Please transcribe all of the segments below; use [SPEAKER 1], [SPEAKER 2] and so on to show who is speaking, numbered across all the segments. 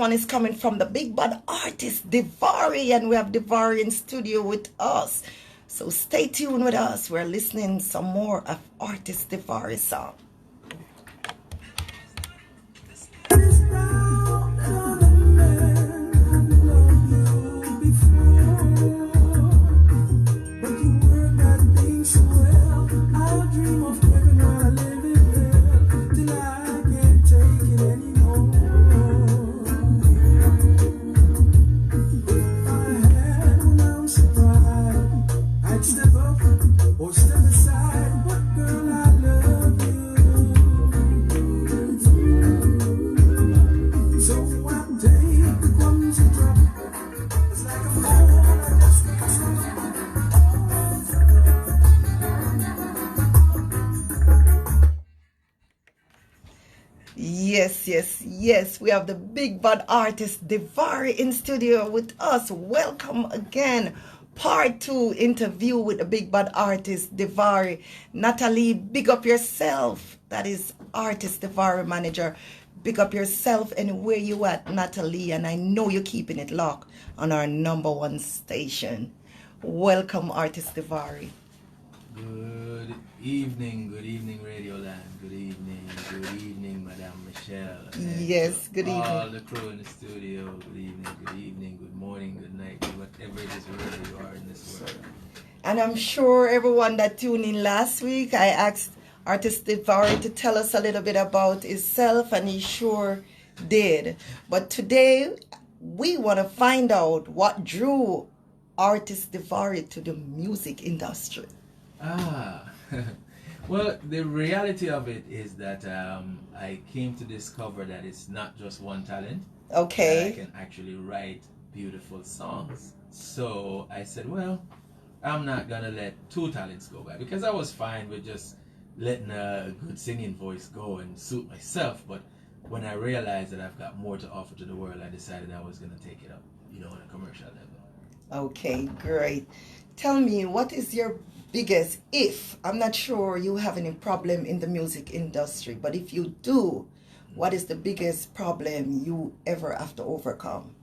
[SPEAKER 1] one is coming from the big bad artist DeVaré, and we have DeVaré in studio with us. So stay tuned with us. We're listening some more of artist DeVaré song. Yes. We have the big bad artist DeVaré in studio with us. Welcome again. Part 2 interview with the big bad artist DeVaré. Natalie, big up yourself. That is artist DeVaré manager. Big up yourself anywhere you at, Natalie. And I know you're keeping it locked on our #1 station. Welcome, artist DeVaré.
[SPEAKER 2] Good evening, Radioland. Good evening, Madame Michelle.
[SPEAKER 1] Yes, good evening.
[SPEAKER 2] All the crew in the studio, good evening, good morning, good night, whatever it is, wherever you are in this world.
[SPEAKER 1] And I'm sure everyone that tuned in last week, I asked artist DeVaré to tell us a little bit about himself, and he sure did. But today, we want to find out what drew artist DeVaré to the music industry.
[SPEAKER 2] Well, the reality of it is that I came to discover that it's not just one talent.
[SPEAKER 1] Okay.
[SPEAKER 2] That I can actually write beautiful songs. So I said, well, I'm not going to let 2 talents go by, because I was fine with just letting a good singing voice go and suit myself. But when I realized that I've got more to offer to the world, I decided I was going to take it up, on a commercial level.
[SPEAKER 1] Okay, great. Tell me, what is your biggest, if I'm not sure you have any problem in the music industry, but if you do, what is the biggest problem you ever have to overcome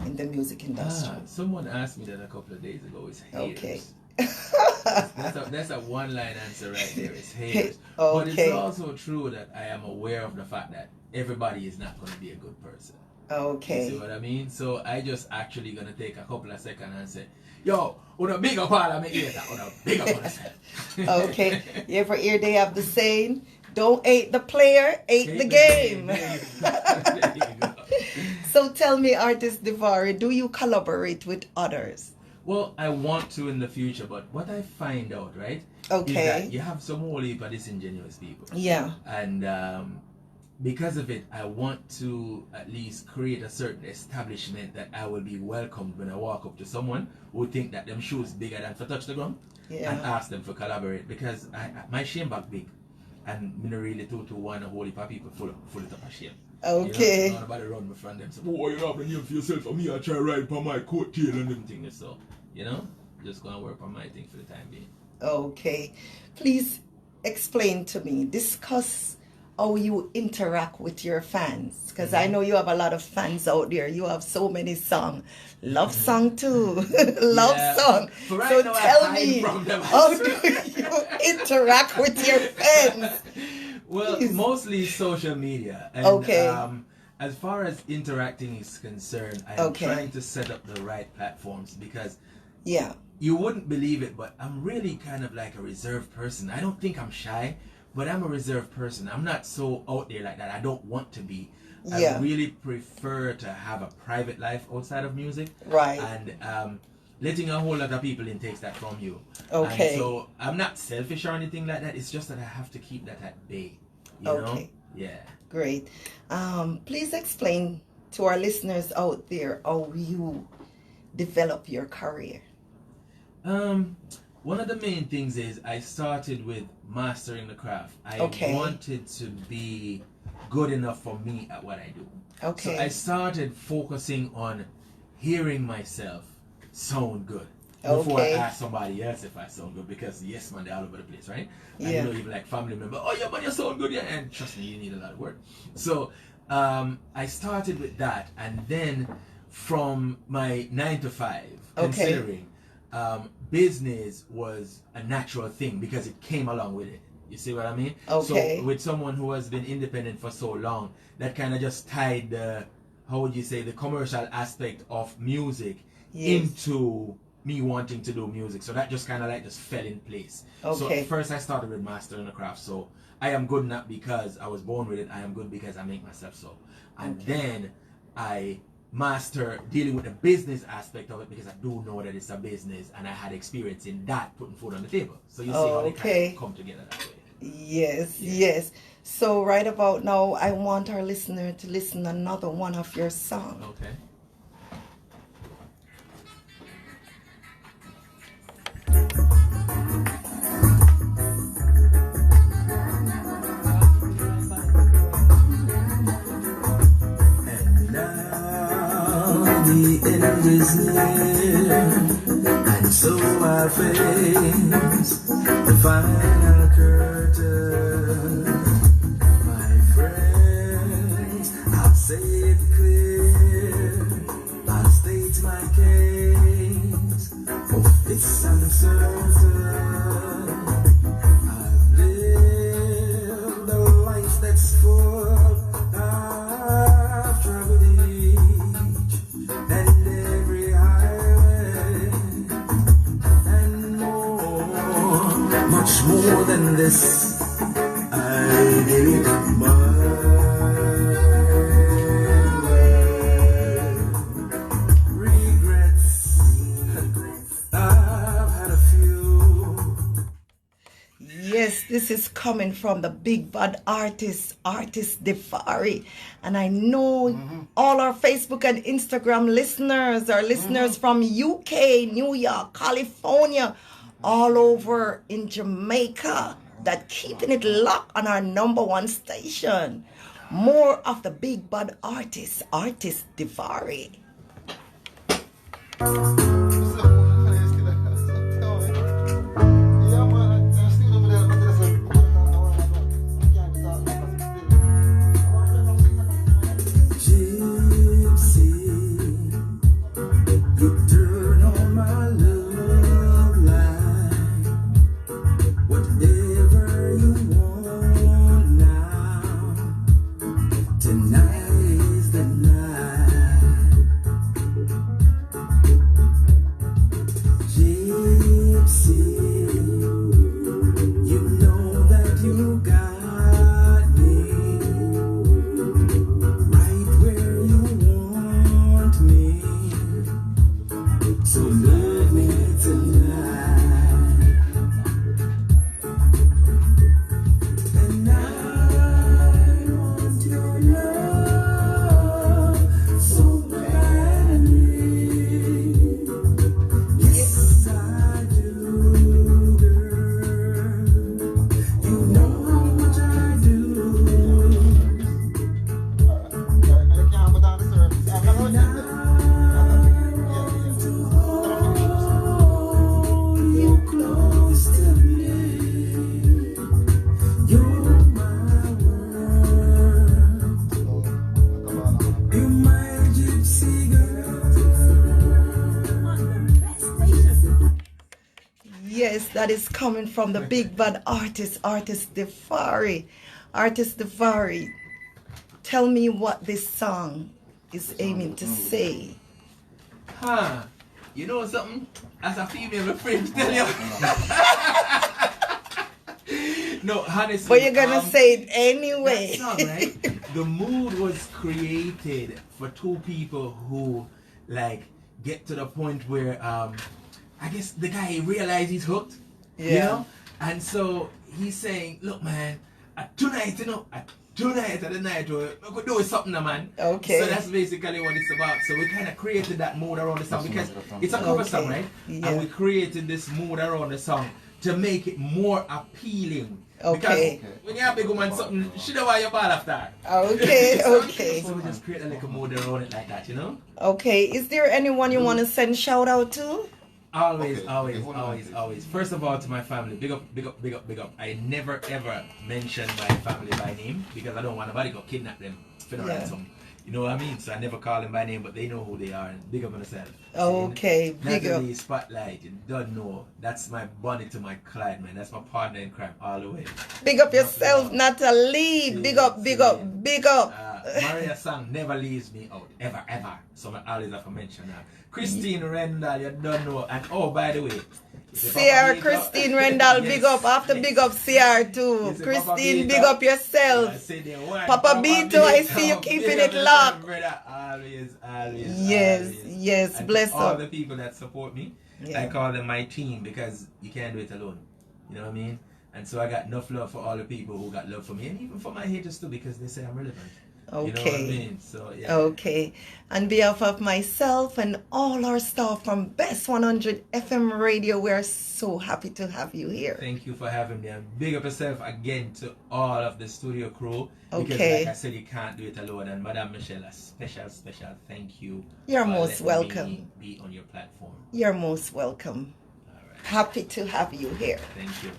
[SPEAKER 1] in the music industry?
[SPEAKER 2] Someone asked me that a couple of days ago. It's haters.
[SPEAKER 1] Okay.
[SPEAKER 2] that's a one-line answer right there. It's haters.
[SPEAKER 1] Okay.
[SPEAKER 2] But it's also true that I am aware of the fact that everybody is not going to be a good person.
[SPEAKER 1] Okay.
[SPEAKER 2] You see what I mean? So I just actually going to take a couple of seconds and say, yo, on a big up all of me hater, on a big up on myself.
[SPEAKER 1] Okay. You ever hear they have the saying, don't hate the player, hate the game.
[SPEAKER 2] There you go.
[SPEAKER 1] So tell me, artist DeVaré, do you collaborate with others?
[SPEAKER 2] Well, I want to in the future, but what I find out, right?
[SPEAKER 1] Okay.
[SPEAKER 2] Is that you have some whole heap of disingenuous people.
[SPEAKER 1] Yeah.
[SPEAKER 2] And because of it, I want to at least create a certain establishment that I will be welcomed when I walk up to someone who think that them shoes bigger than for touch the ground, and ask them for collaborate, because my shame back big, and me no really to want a whole heap of people full it up of shame.
[SPEAKER 1] Okay.
[SPEAKER 2] Nobody run me from them. So, oh, you have a name for yourself, and me I try ride upon my coat tail and them things. So, just gonna work on my thing for the time being.
[SPEAKER 1] Okay. Please explain to me, discuss how you interact with your fans, because I know you have a lot of fans out there. You have so many songs, love song too, love song.
[SPEAKER 2] Right,
[SPEAKER 1] so
[SPEAKER 2] now
[SPEAKER 1] tell me, how do you interact with your fans?
[SPEAKER 2] Well,
[SPEAKER 1] Please.
[SPEAKER 2] Mostly social media. And, as far as interacting is concerned, I'm trying to set up the right platforms, because you wouldn't believe it, but I'm really kind of like a reserved person. I don't think I'm shy, but I'm a reserved person. I'm not so out there like that. I don't want to be. I really prefer to have a private life outside of music.
[SPEAKER 1] Right.
[SPEAKER 2] And letting a whole lot of people in takes that from you.
[SPEAKER 1] Okay.
[SPEAKER 2] And so I'm not selfish or anything like that. It's just that I have to keep that at bay. You know? Yeah.
[SPEAKER 1] Great. Please explain to our listeners out there how you develop your career.
[SPEAKER 2] One of the main things is I started with mastering the craft. I wanted to be good enough for me at what I do.
[SPEAKER 1] Okay.
[SPEAKER 2] So I started focusing on hearing myself sound good before I ask somebody else if I sound good, because yes man, they're all over the place, right? And even like family member, oh yeah man, you sound good, yeah, and trust me, you need a lot of work. So I started with that, and then from my 9 to 5, considering business was a natural thing because it came along with it. You see what I mean?
[SPEAKER 1] Okay.
[SPEAKER 2] So with someone who has been independent for so long, that kind of just tied the, how would you say, the commercial aspect of music into me wanting to do music. So that just kind of like just fell in place. So first I started with mastering the craft. So I am good not because I was born with it. I am good because I make myself so. And then I master dealing with the business aspect of it because I do know that it's a business and I had experience in that, putting food on the table. So you see how they kind of come together that way.
[SPEAKER 1] Yes. So right about now, I want our listener to listen to another one of your songs.
[SPEAKER 2] Okay.
[SPEAKER 3] And now the end is near, and so I face the final curtain. My friends, I'll say it clear, I'll state my case. Of this I'm certain, I've lived a life that's full. I've traveled each and every highway and more, much more than this. I did it my way. Regrets, I've had a few.
[SPEAKER 1] Yes, this is coming from the big bad artist DeVaré. And I know all our Facebook and Instagram listeners are listeners from UK, New York, California, all over in Jamaica, that keeping it locked on our #1 station. More of the big bad artist DeVaré. Yes, that is coming from the big bad artist DeVaré. Artist DeVaré, tell me what this song is aiming to say.
[SPEAKER 2] You know something? As a female, my friends tell you. No, honestly.
[SPEAKER 1] But you're gonna say it anyway.
[SPEAKER 2] That song, right? The mood was created for two people who, like, get to the point where, I guess the guy realized he's hooked. You know? And so he's saying, look, man, tonight, you know, tonight at the night, we could do something, man.
[SPEAKER 1] Okay.
[SPEAKER 2] So that's basically what it's about. So we kind of created that mood around the song because it's a cover song, right? Yeah. And we created this mood around the song to make it more appealing.
[SPEAKER 1] Okay.
[SPEAKER 2] Because when you have a big woman, something, she don't want your ball after.
[SPEAKER 1] Okay, okay.
[SPEAKER 2] So we just create a little mood around it like that, you know?
[SPEAKER 1] Okay. Is there anyone you want to send shout out to?
[SPEAKER 2] Always. First of all, to my family, big up. I never ever mention my family by name because I don't want nobody to kidnap them for no ransom. You know what I mean? So I never call them by name, but they know who they are. And big up on themselves.
[SPEAKER 1] Okay, big up.
[SPEAKER 2] Natalie Spotlight, you don't know. That's my bunny to my client, man. That's my partner in crime all the way.
[SPEAKER 1] Big up yourself, Natalie. Big up.
[SPEAKER 2] Maria Sang never leaves me out. Ever. So I always have to mention that. Christine Rendell, you don't know. And oh, by the way,
[SPEAKER 1] CR Christine Rendell, big up. After big up CR too. Christine, big up yourself. Papa Bito, I see you keeping it locked.
[SPEAKER 2] Always.
[SPEAKER 1] Yes,
[SPEAKER 2] and
[SPEAKER 1] bless
[SPEAKER 2] all
[SPEAKER 1] up.
[SPEAKER 2] the people that support me, I call them my team because you can't do it alone. You know what I mean? And so I got enough love for all the people who got love for me, and even for my haters too, because they say I'm relevant.
[SPEAKER 1] Okay.
[SPEAKER 2] You know what I mean? So, yeah.
[SPEAKER 1] Okay. On behalf of myself and all our staff from Best 100 FM Radio, we are so happy to have you here.
[SPEAKER 2] Thank you for having me. And big up yourself again to all of the studio crew. Because like I said, you can't do it alone. And Madame Michelle, a special thank you.
[SPEAKER 1] You're most welcome.
[SPEAKER 2] Be on your platform.
[SPEAKER 1] You're most welcome.
[SPEAKER 2] All right.
[SPEAKER 1] Happy to have you here.
[SPEAKER 2] Thank you.